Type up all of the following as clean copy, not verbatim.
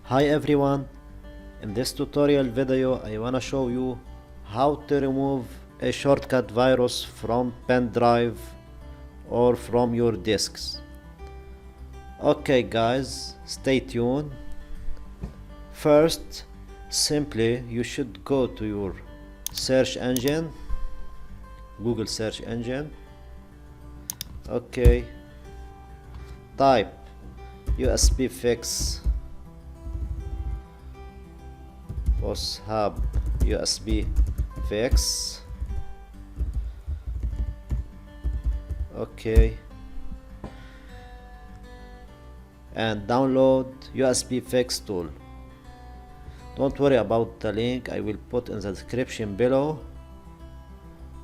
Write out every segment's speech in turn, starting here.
Hi everyone, in this tutorial video I wanna show you how to remove a shortcut virus from Pendrive or from your disks. Okay guys, stay tuned. First, simply you should go to your search engine, Google search engine. Okay, type UsbFix hub UsbFix. Okay, and download UsbFix tool. Don't worry about the link, I will put in the description below.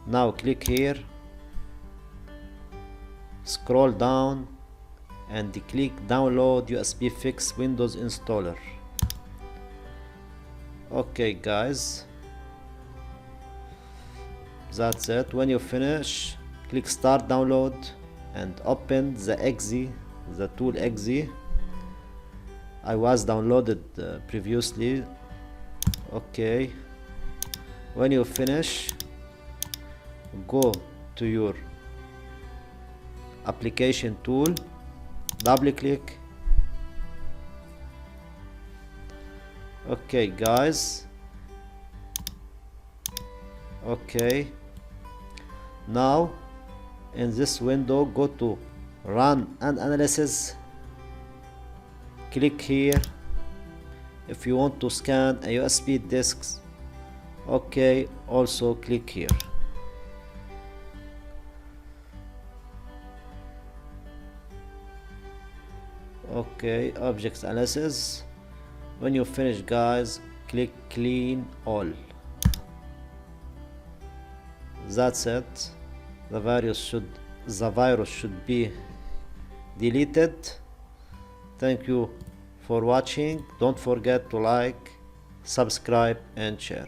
Now click here, scroll down and click download UsbFix Windows installer. Okay guys, that's it. When you finish, click start download and open the tool exe. I was downloaded previously. Okay, when you finish, go to your application tool, double click. Okay guys, okay, now in this window go to run and analysis. Click here if you want to scan a USB disks. Okay, also click here. Okay, object analysis. When you finish guys, click clean all. That's it. The virus should be deleted. Thank you for watching. Don't forget to like, subscribe and share.